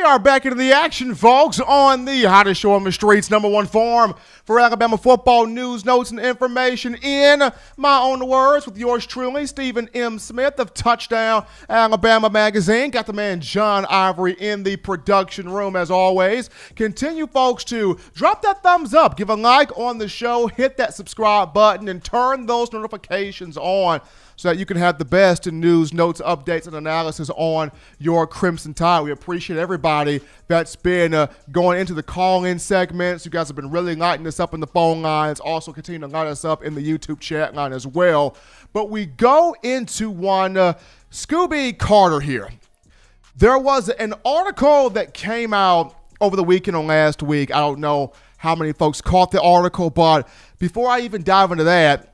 are back into the action, folks, on the hottest show on the streets, number one forum for Alabama football news, notes, and information in my own words with yours truly, Stephen M. Smith of Touchdown Alabama Magazine. Got the man John Ivory in the production room as always. Continue, folks, to drop that thumbs up, give a like on the show, hit that subscribe button, and turn those notifications on so that you can have the best in news, notes, updates, and analysis on your Crimson Tide. We appreciate everybody that's been going into the call-in segments. You guys have been really lighting us up in the phone lines. Also continue to light us up in the YouTube chat line as well. But we go into one Scooby Carter here. There was an article that came out over the weekend or last week. I don't know how many folks caught the article, but before I even dive into that,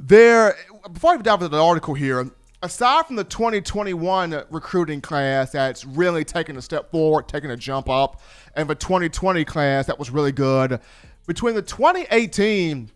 before I dive into the article here, aside from the 2021 recruiting class that's really taking a step forward, taking a jump up, and the 2020 class that was really good, between the 2018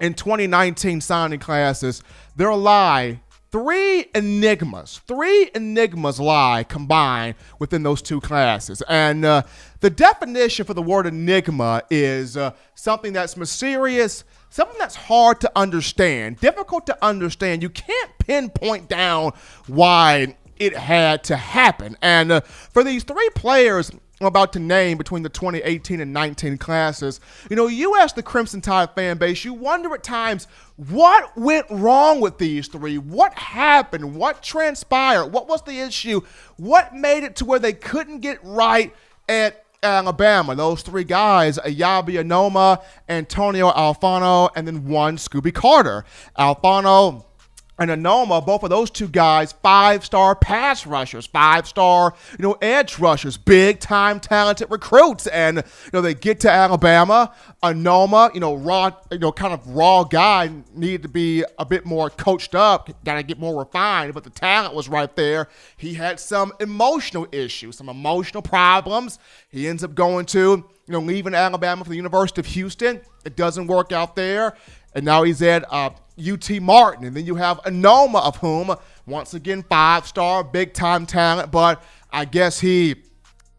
and 2019 signing classes, there lie three enigmas lie combined within those two classes. And the definition for the word enigma is something that's mysterious, something that's hard to understand, difficult to understand. You can't pinpoint down why it had to happen. And for these three players I'm about to name between the 2018 and 19 classes, you ask the Crimson Tide fan base, you wonder at times, what went wrong with these three? What happened? What transpired? What was the issue? What made it to where they couldn't get right at Alabama? Those three guys, Ayabi Anoma, Antonio Alfano, and then one Scooby Carter. Alfano and Anoma, both of those two guys, five-star pass rushers, five-star, edge rushers, big-time talented recruits. And, they get to Alabama. Anoma, raw, kind of raw guy, needed to be a bit more coached up, got to get more refined, but the talent was right there. He had some emotional issues, some emotional problems. He ends up going to, leaving Alabama for the University of Houston. It doesn't work out there. And now he's at UT Martin. And then you have Anoma, of whom, once again, five-star, big-time talent. But I guess he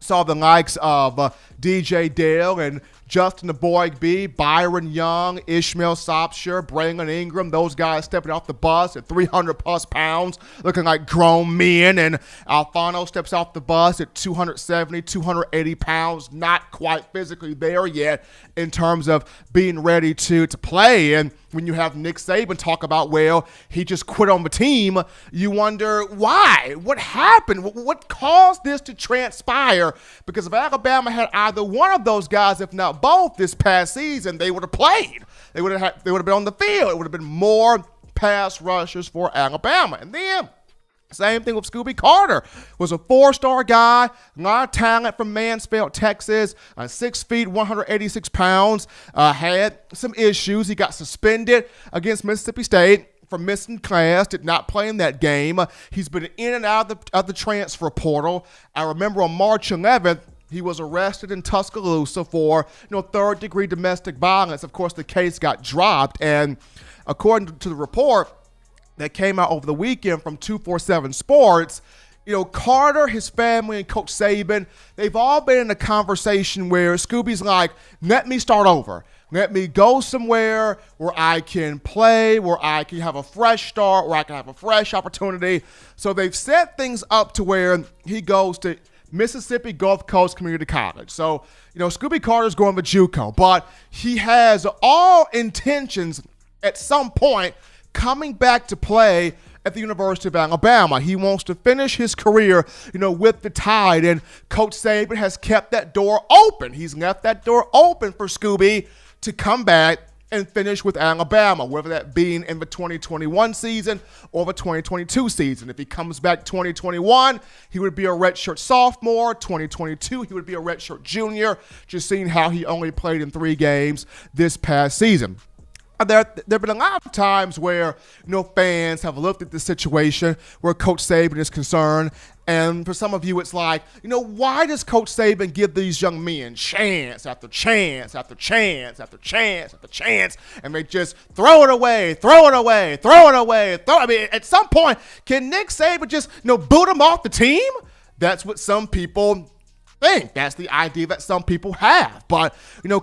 saw the likes of DJ Dale and Justin the Boy B, Byron Young, Ishmael Sopsher, Braylon Ingram, those guys stepping off the bus at 300-plus pounds, looking like grown men. And Alfano steps off the bus at 270, 280 pounds, not quite physically there yet in terms of being ready to play. And when you have Nick Saban talk about, well, he just quit on the team, you wonder why? What happened? What caused this to transpire? Because if Alabama had either one of those guys, if not both, this past season, they would have played. They would have been on the field. It would have been more pass rushers for Alabama. And then same thing with Scooby Carter. Was a four-star guy, a lot of talent from Mansfield, Texas, 6 feet, 186 pounds, had some issues. He got suspended against Mississippi State for missing class, did not play in that game. He's been in and out of the transfer portal. I remember on March 11th, he was arrested in Tuscaloosa for, third-degree domestic violence. Of course, the case got dropped, and according to the report that came out over the weekend from 247 Sports, Carter, his family, and Coach Saban, they've all been in a conversation where Scooby's like, let me start over. Let me go somewhere where I can play, where I can have a fresh start, where I can have a fresh opportunity. So they've set things up to where he goes to Mississippi Gulf Coast Community College. So, Scooby Carter's going to JUCO, but he has all intentions at some point coming back to play at the University of Alabama. He wants to finish his career, with the Tide, and Coach Saban has kept that door open. He's left that door open for Scooby to come back and finish with Alabama, whether that being in the 2021 season or the 2022 season. If he comes back 2021, he would be a redshirt sophomore. 2022, he would be a redshirt junior, just seeing how he only played in 3 games this past season. There have been a lot of times where, fans have looked at the situation where Coach Saban is concerned, and for some of you, it's like, why does Coach Saban give these young men chance after chance after chance after chance after chance, and they just throw it away? I mean, at some point, can Nick Saban just, boot him off the team? That's what some people think that's the idea that some people have. But,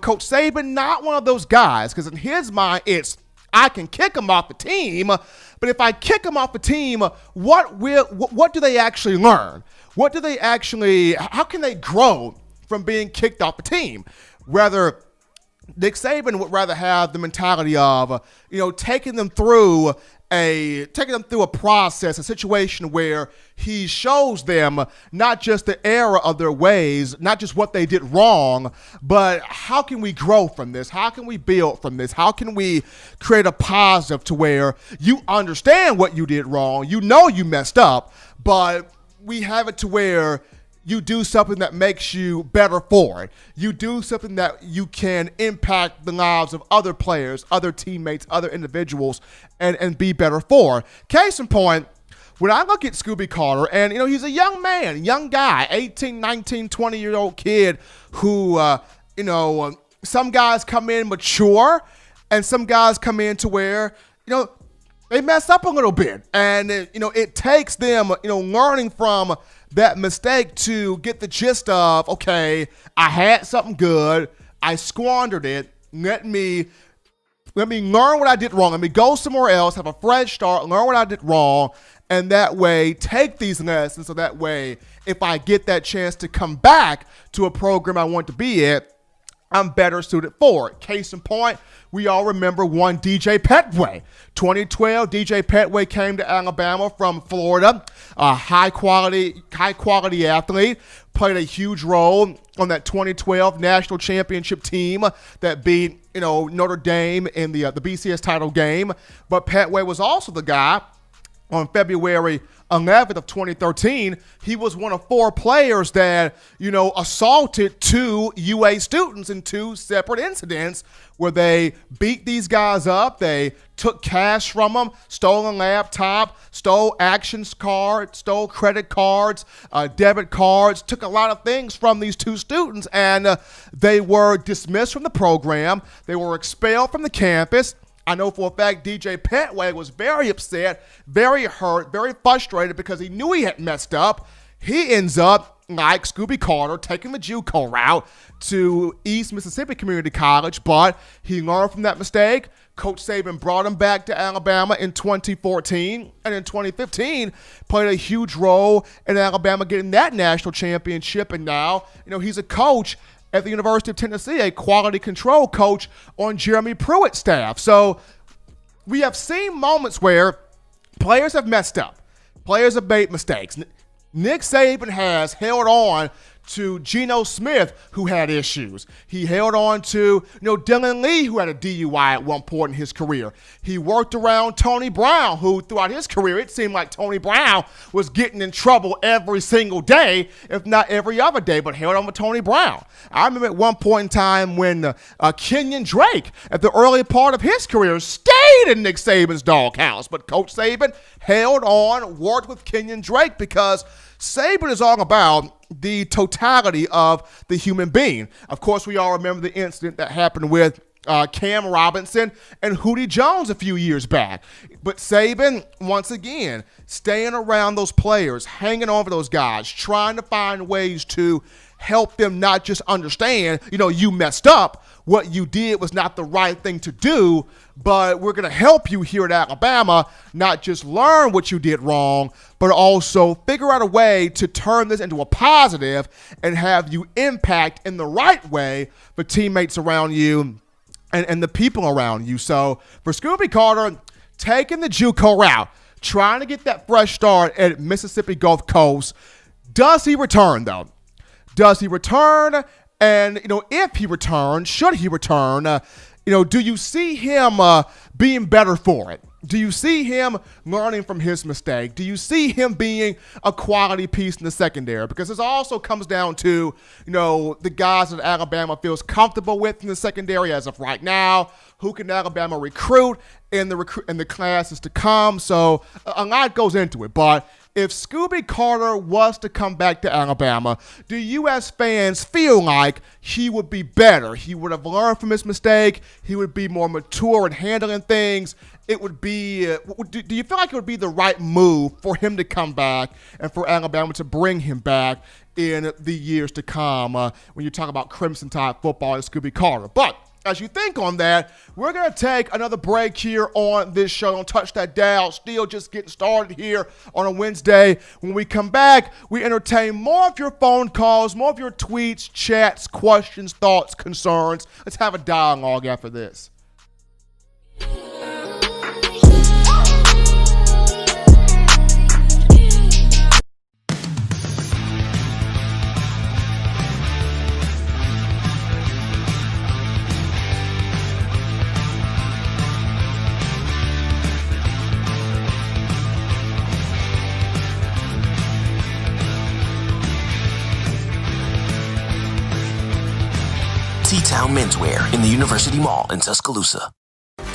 Coach Saban, not one of those guys, because in his mind, it's, I can kick him off the team, but if I kick him off the team, what do they actually learn? How can they grow from being kicked off the team? Rather, Nick Saban would rather have the mentality of, taking them through a process, a situation where he shows them not just the error of their ways, not just what they did wrong, but how can we grow from this? How can we build from this? How can we create a positive to where you understand what you did wrong, you messed up, but we have it to where you do something that makes you better for it. You do something that you can impact the lives of other players, other teammates, other individuals, and be better for. Case in point, when I look at Scooby Carter, and, he's a young man, young guy, 18, 19, 20-year-old kid who, some guys come in mature, and some guys come in to where, they mess up a little bit. And, it takes them, learning from that mistake to get the gist of, okay, I had something good, I squandered it, let me learn what I did wrong, let me go somewhere else, have a fresh start, learn what I did wrong, and that way take these lessons so that way if I get that chance to come back to a program I want to be at, I'm better suited for it. Case in point, we all remember one DJ Petway. 2012, DJ Petway came to Alabama from Florida, a high quality athlete, played a huge role on that 2012 national championship team that beat, Notre Dame in the BCS title game. But Petway was also the guy on February 11th of 2013, he was one of 4 players that, assaulted 2 UA students in 2 separate incidents where they beat these guys up. They took cash from them, stole a laptop, stole actions cards, stole credit cards, debit cards, took a lot of things from these 2 students, and they were dismissed from the program. They were expelled from the campus. I know for a fact DJ Petway was very upset, very hurt, very frustrated because he knew he had messed up. He ends up, like Scooby Carter, taking the JUCO route to East Mississippi Community College, but he learned from that mistake. Coach Saban brought him back to Alabama in 2014, and in 2015 played a huge role in Alabama getting that national championship, and now, he's a coach at the University of Tennessee, a quality control coach on Jeremy Pruitt's staff. So we have seen moments where players have messed up. Players have made mistakes. Nick Saban has held on to Geno Smith, who had issues. He held on to, Dylan Lee, who had a DUI at one point in his career. He worked around Tony Brown, who throughout his career, it seemed like Tony Brown was getting in trouble every single day, if not every other day, but held on with Tony Brown. I remember at one point in time when Kenyon Drake, at the early part of his career, stayed in Nick Saban's doghouse, but Coach Saban held on, worked with Kenyon Drake because Saban is all about the totality of the human being. Of course, we all remember the incident that happened with Cam Robinson and Hootie Jones a few years back. But Saban, once again, staying around those players, hanging on to those guys, trying to find ways to help them not just understand, you messed up, what you did was not the right thing to do, but we're going to help you here at Alabama not just learn what you did wrong, but also figure out a way to turn this into a positive and have you impact in the right way for teammates around you and the people around you. So for Scooby Carter, taking the JUCO route, trying to get that fresh start at Mississippi Gulf Coast, does he return though? Does he return? And, if he returns, should he return, do you see him being better for it? Do you see him learning from his mistake? Do you see him being a quality piece in the secondary? Because this also comes down to, the guys that Alabama feels comfortable with in the secondary as of right now. Who can Alabama recruit in the classes to come? So a lot goes into it. But if Scooby Carter was to come back to Alabama, do you as fans feel like he would be better? He would have learned from his mistake. He would be more mature in handling things. It would be, do you feel like it would be the right move for him to come back and for Alabama to bring him back in the years to come when you talk about Crimson Tide football and Scooby Carter? But as you think on that, we're going to take another break here on this show. Don't touch that dial. Still just getting started here on a Wednesday. When we come back, we entertain more of your phone calls, more of your tweets, chats, questions, thoughts, concerns. Let's have a dialogue after this. T-Town Menswear in the University Mall in Tuscaloosa.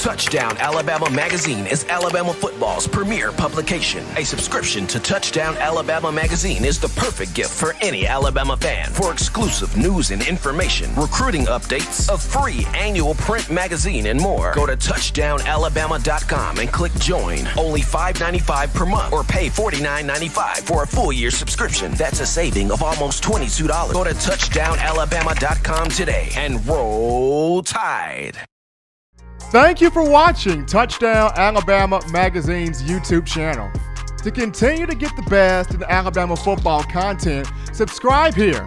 Touchdown Alabama Magazine is Alabama football's premier publication. A subscription to Touchdown Alabama Magazine is the perfect gift for any Alabama fan. For exclusive news and information, recruiting updates, a free annual print magazine, and more, go to touchdownalabama.com and click join. Only $5.95 per month or pay $49.95 for a full year subscription. That's a saving of almost $22. Go to touchdownalabama.com today and roll Tide. Thank you for watching Touchdown Alabama Magazine's YouTube channel. To continue to get the best in Alabama football content, subscribe here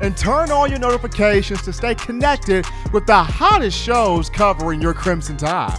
and turn on your notifications to stay connected with the hottest shows covering your Crimson Tide.